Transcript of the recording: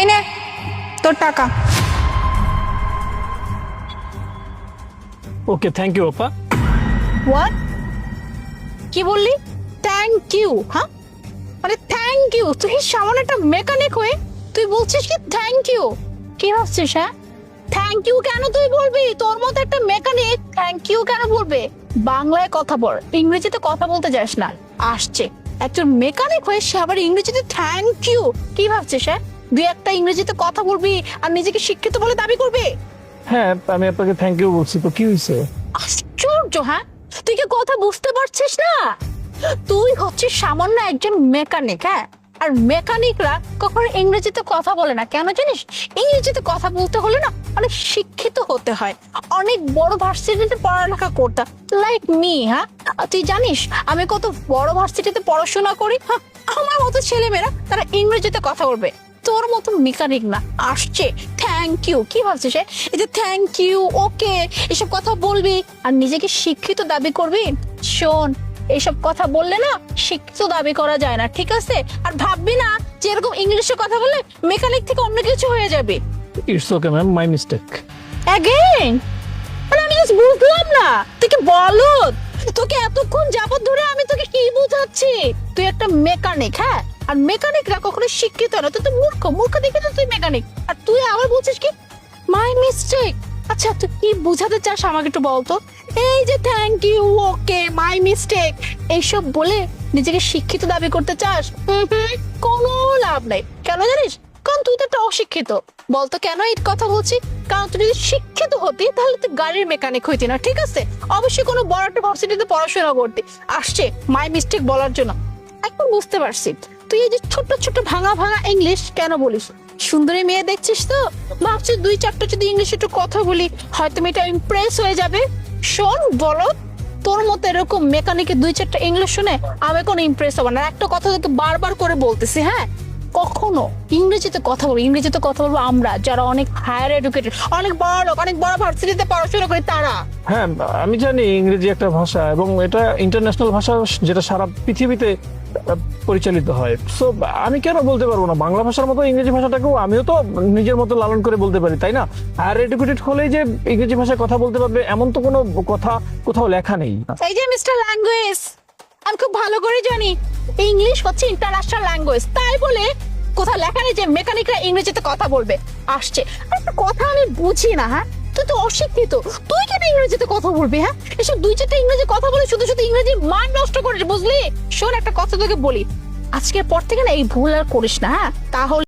এই নে তোর টাকা। ওকে, থ্যাংক ইউ আপা। হোয়াট? কি বললি? Thank you? হ্যাঁ, মানে থ্যাংক ইউ? তুই সামান্য একটা মেকানিক হয়ে তুই বলছিস কি থ্যাংক ইউ? কি ভাবছিস? হ্যাঁ, থ্যাংক ইউ কেন তুই বলবি? তোর মতো একটা মেকানিক থ্যাংক ইউ কেন বলবে? বাংলায় কথা বল, ইংরেজিতে কথা বলতে যাস না। আসছে একজন মেকানিক হয়ে সে আবার ইংরেজিতে থ্যাংক ইউ। কি ভাবছিস? হ্যাঁ, দুই একটা ইংরেজিতে কথা বলবি আর নিজেকে শিক্ষিত বলে দাবি করবি? হ্যাঁ, আমি আপনাকে থ্যাংক ইউ বলছি, তো কি হয়েছে? আশ্চর্য! হ্যাঁ, তুই কি কথা বুঝতে পারছিস না? তুই হচ্ছিস সামান্য একজন মেকানিক। হ্যাঁ, আর মেকানিকরা কখনো ইংরেজিতে কথা বলে না, কেন জানিস? ইংরেজিতে কথা বলতে হলে না অনেক শিক্ষিত হতে হয়, অনেক বড় ভার্সিটিতে পড়ালেখা করতে, লাইক মি। হ্যাঁ, আর তুই জানিস আমি কত বড় ভার্সিটিতে পড়াশোনা করি? হ্যাঁ, আমার মতো ছেলেমেয়েরা তারা ইংরেজিতে কথা বলবে, তোর মতো মেকানিক না। আসছে থ্যাংক ইউ। কি ভাবছিস? এই যে থ্যাংক ইউ, ওকে, এসব কথা বলবি আর নিজেকে শিক্ষিত দাবি করবি? শোন, এইসব কথা বললে না শিক্ষিত দাবি করা যায় না, ঠিক আছে? আর ভাববি না যে এরকম ইংলিশে কথা বলে মেকানিক থেকে অন্য কিছু হয়ে যাবে। It's okay ma'am, my mistake. Again? মানে আমি just বুঝলাম না, তুই কি বলদ? তোকে এতক্ষণ যাবত ধরে আমি তোকে কি বুঝাচ্ছি? তুই একটা মেকানিক। হ্যাঁ, আর মেকানিকরা কখনো শিক্ষিত না, তুই তো মূর্খ। মূর্খ দেখে তো তুই মেকানিক, আর তুই আবার বলছিস কি মাই মিস্টেক? আচ্ছা, তুই কি বুঝাতে চাস আমাকে একটু বলতো? এই যে thank you, okay, my mistake, এইসব বলে নিজেকে শিক্ষিত দাবি করতে চাস? কোনো লাভ নাই। কেন জানিস? কারণ তুই তো একটা অশিক্ষিত। বলতো কেন এই কথা বলছি? কারণ তুই যদি শিক্ষিত হতি তাহলে তুই গাড়ির মেকানিক হইতি না, ঠিক আছে? অবশ্যই কোনো বড় একটা ভার্সিটিতে পড়াশোনা করতি। আসছে মাই মিস্টেক বলার জন্য। এখন বুঝতে পারছি তুই এই যে ছোট ছোট ভাঙা ভাঙা ইংলিশ কেন বলিস। সুন্দরী মেয়ে দেখছিস তো, ভাবছিস দুই চারটা যদি ইংলিশ একটু কথা বলি হয়তো মেয়েটা ইমপ্রেস হয়ে যাবে। শোন বলো, তোর মতো এরকম মেকানিকের দুই চারটা ইংলিশ শুনে আমি কোনো ইমপ্রেস হবো না। একটা কথা তো বারবার করে বলতেছি, হ্যাঁ, কখনো ইংরেজিতে কথা বলবো। ইংরেজিতে কথা বলবো আমরা যারা অনেক হায়ার এডুকেটেড, অনেক বড় লোক, অনেক বড় ভার্সিটিতে পড়াশোনা করি তারা। হ্যাঁ, আমি জানি ইংরেজি একটা ভাষা এবং এটা ইন্টারন্যাশনাল ভাষা, যেটা সারা পৃথিবীতে পরিচালিত হয়। সো আমি কেন বলতে পারবো না বাংলা ভাষার মতো ইংরেজি ভাষাটাকেও আমিও তো নিজের মতো লালন করে বলতে পারি, তাই না? আর এডুকেটেড হলেই যে ইংরেজি ভাষায় কথা বলতে পারবে এমন তো কোনো কথা কোথাও লেখা নেই। এই যে মিস্টার ল্যাঙ্গুয়েজ, আমি খুব ভালো করে জানি ইংলিশ হচ্ছে ইন্টারন্যাশনাল ল্যাঙ্গুয়েজ, তাই বলে কোথাও লেখা নেই যে মেকানিকরা ইংরেজিতে কথা বলবে। আসছে একটা কথা আমি বুঝি না। হ্যাঁ, তুই তো অশিক্ষিত, তুই কেন ইংরেজিতে কথা বলবি? হ্যাঁ, এসব দুই চারটা ইংরেজি কথা বলে শুধু শুধু ইংরেজি মান নষ্ট করিস, বুঝলি? শোন, একটা কথা তোকে বলি, আজকের পর থেকে না এই ভুল আর করিস না, হ্যাঁ? তাহলে